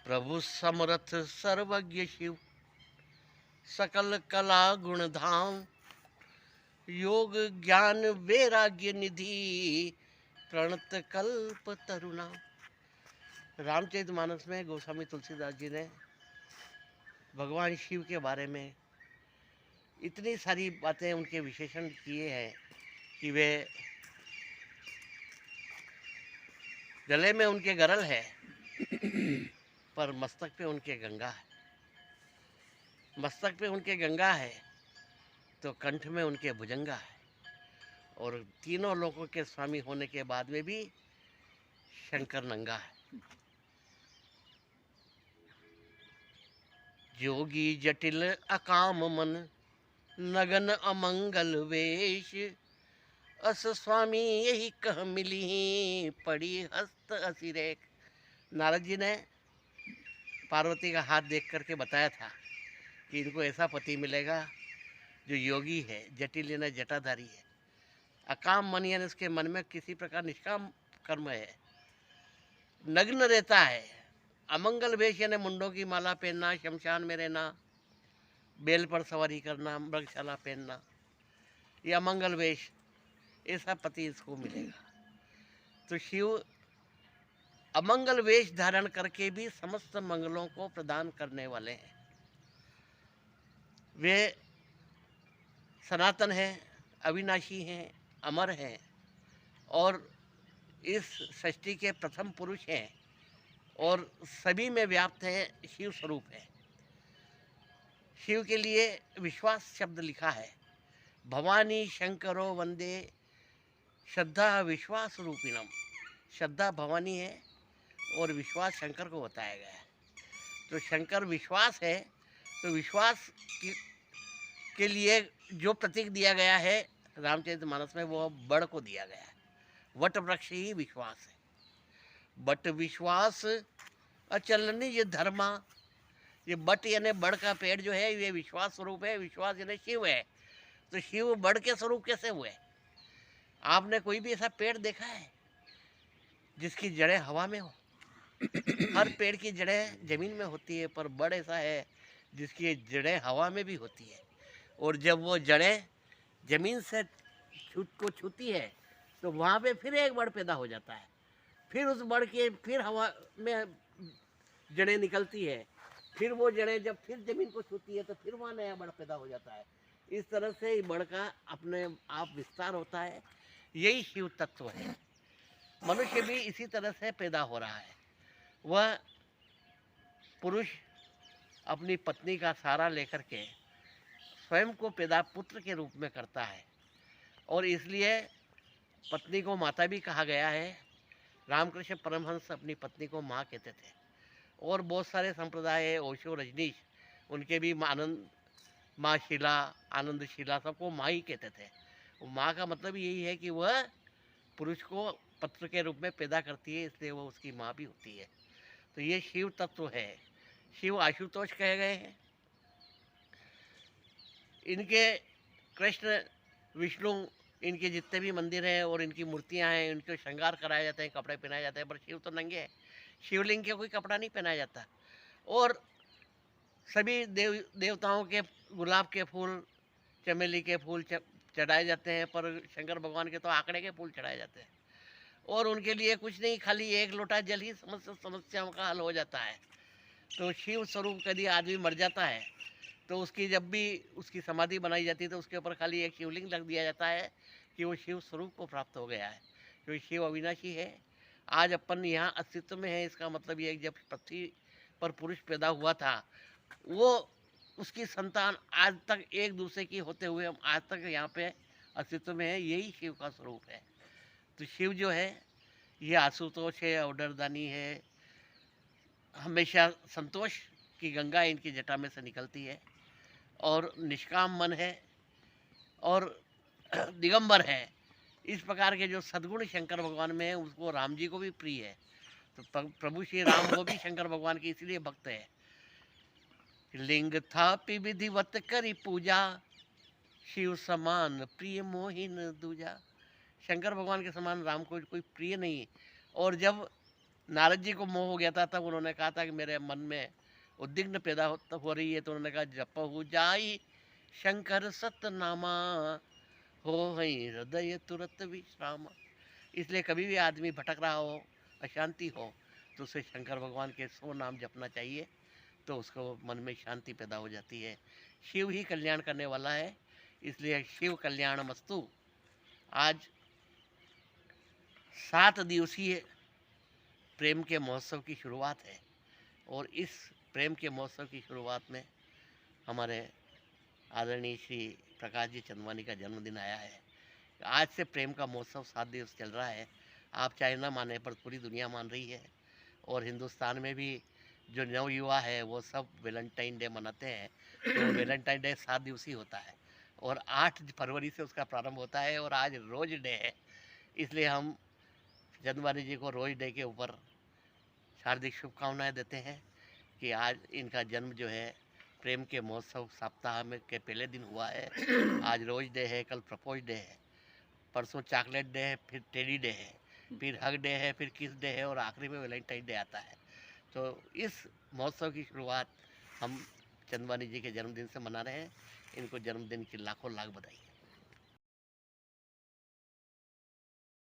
प्रभु समरथ सर्वज्ञ शिव, सकल कला गुण धाम, योग ज्ञान वैराग्य निधि, प्रणत कल्प तरुणा। रामचरितमानस में गोस्वामी तुलसीदास जी ने भगवान शिव के बारे में इतनी सारी बातें उनके विशेषण किए हैं कि वे गले में उनके गरल है पर मस्तक पे उनके गंगा है। मस्तक पे उनके गंगा है तो कंठ में उनके भुजंगा है। और तीनों लोकों के स्वामी होने के बाद में भी शंकर नंगा है। जोगी जटिल अकाम मन, नगन अमंगल वेश, अस स्वामी यही कह मिली, पड़ी हस्त असिरेख। नारद जी ने पार्वती का हाथ देख करके बताया था कि इनको ऐसा पति मिलेगा जो योगी है, जटिल यानी जटाधारी है, अकाम मन यानी उसके मन में किसी प्रकार निष्काम कर्म है, नग्न रहता है, अमंगल वेश यानी मुंडों की माला पहनना, शमशान में रहना, बेल पर सवारी करना, मृगशाला पहनना, ये अमंगल वेश, ऐसा पति इसको मिलेगा। तो शिव अमंगल वेश धारण करके भी समस्त मंगलों को प्रदान करने वाले हैं। वे सनातन हैं, अविनाशी हैं, अमर हैं और इस सृष्टि के प्रथम पुरुष हैं और सभी में व्याप्त है, शिव स्वरूप है। शिव के लिए विश्वास शब्द लिखा है, भवानी शंकरो वंदे श्रद्धा विश्वास रूपिणम। श्रद्धा भवानी है और विश्वास शंकर को बताया गया है। तो शंकर विश्वास है, तो विश्वास के लिए जो प्रतीक दिया गया है रामचरितमानस में, वो बड़ को दिया गया है। वट वृक्ष ही विश्वास है। बट विश्वास अचल निज धर्मा। ये बट यानी बड़ का पेड़ जो है ये विश्वास स्वरूप है, विश्वास यानी शिव है। तो शिव बड़ के स्वरूप कैसे हुए? आपने कोई भी ऐसा पेड़ देखा है जिसकी जड़ें हवा में हो? हर पेड़ की जड़ें जमीन में होती है, पर बड़ ऐसा है जिसकी जड़ें हवा में भी होती है। और जब वो जड़ें जमीन से छूती है तो वहाँ पे फिर एक बड़ पैदा हो जाता है, फिर उस बड़ के फिर हवा में जड़ें निकलती है, फिर वो जड़ें जब फिर जमीन को छूती है तो फिर वहाँ नया बड़ पैदा हो जाता है। इस तरह से बड़ का अपने आप विस्तार होता है। यही शिव तत्व है। मनुष्य भी इसी तरह से पैदा हो रहा है। वह पुरुष अपनी पत्नी का सहारा लेकर के स्वयं को पैदा पुत्र के रूप में करता है और इसलिए पत्नी को माता भी कहा गया है। रामकृष्ण परमहंस अपनी पत्नी को माँ कहते थे और बहुत सारे संप्रदाय है, ओशो, रजनीश, उनके भी आनंद, माँ शिला, आनंद शिला, सबको माँ ही कहते थे। माँ का मतलब यही है कि वह पुरुष को पुत्र के रूप में पैदा करती है, इसलिए वह उसकी माँ भी होती है। तो ये शिव तत्व है। शिव आशुतोष कहे गए हैं। इनके कृष्ण, विष्णु, इनके जितने भी मंदिर हैं और इनकी मूर्तियां हैं, इनको श्रृंगार कराए जाते हैं, कपड़े पहनाए जाते हैं, पर शिव तो नंगे हैं। शिवलिंग के कोई कपड़ा नहीं पहनाया जाता। और सभी देवताओं के गुलाब के फूल, चमेली के फूल चढ़ाए जाते हैं, पर शंकर भगवान के तो आंकड़े के फूल चढ़ाए जाते हैं। और उनके लिए कुछ नहीं, खाली एक लोटा जल ही समस्त समस्याओं का हल हो जाता है। तो शिव स्वरूप यदि आदमी मर जाता है तो उसकी जब भी उसकी समाधि बनाई जाती है तो उसके ऊपर खाली एक शिवलिंग रख दिया जाता है कि वो शिव स्वरूप को प्राप्त हो गया है, क्योंकि शिव अविनाशी है। आज अपन यहाँ अस्तित्व में है, इसका मतलब ये जब पृथ्वी पर पुरुष पैदा हुआ था, वो उसकी संतान आज तक एक दूसरे की होते हुए हम आज तक यहाँ पे अस्तित्व में है। यही शिव का स्वरूप है। तो शिव जो है ये आशुतोष है, अवडरदानी है, हमेशा संतोष की गंगा इनकी जटा में से निकलती है और निष्काम मन है और दिगंबर है। इस प्रकार के जो सद्गुण शंकर भगवान में है उसको राम जी को भी प्रिय है। तो प्रभु श्री राम वो भी शंकर भगवान के इसलिए भक्त है। लिंग थापि विधिवत करी पूजा, शिव समान प्रिय मोहिन दूजा। शंकर भगवान के समान राम को कोई प्रिय नहीं। और जब नारद जी को मोह हो गया था, तब उन्होंने कहा था कि मेरे मन में उद्विग्न पैदा हो रही है, तो उन्होंने कहा जपहु जाई शंकर सतनामा, हो हई हृदय तुरत विश्रामा। इसलिए कभी भी आदमी भटक रहा हो, अशांति हो, तो उसे शंकर भगवान के 100 नाम जपना चाहिए, तो उसको मन में शांति पैदा हो जाती है। शिव ही कल्याण करने वाला है, इसलिए शिव कल्याण मस्तु। आज 7 दिवसीय प्रेम के महोत्सव की शुरुआत है, और इस प्रेम के महोत्सव की शुरुआत में हमारे आदरणीय श्री प्रकाश जी चंदवानी का जन्मदिन आया है। आज से प्रेम का महोत्सव 7 दिवस चल रहा है। आप चाहे ना माने, पर पूरी दुनिया मान रही है, और हिंदुस्तान में भी जो नवयुवा है वो सब वैलेंटाइन डे मनाते हैं। तो वैलेंटाइन डे 7 दिवसीय होता है, और 8 फरवरी से उसका प्रारंभ होता है, और आज रोज डे है। इसलिए हम चंदवानी जी को रोज डे के ऊपर हार्दिक शुभकामनाएं देते हैं कि आज इनका जन्म जो है प्रेम के महोत्सव सप्ताह में के पहले दिन हुआ है। आज रोज डे है, कल प्रपोज डे है, परसों चॉकलेट डे है, फिर टेडी डे है, फिर हग डे है, फिर किस डे है, और आखिरी में वैलेंटाइन डे आता है। तो इस महोत्सव की शुरुआत हम चंदवानी जी के जन्मदिन से मना रहे हैं। इनको जन्मदिन की लाखों लाख बधाई।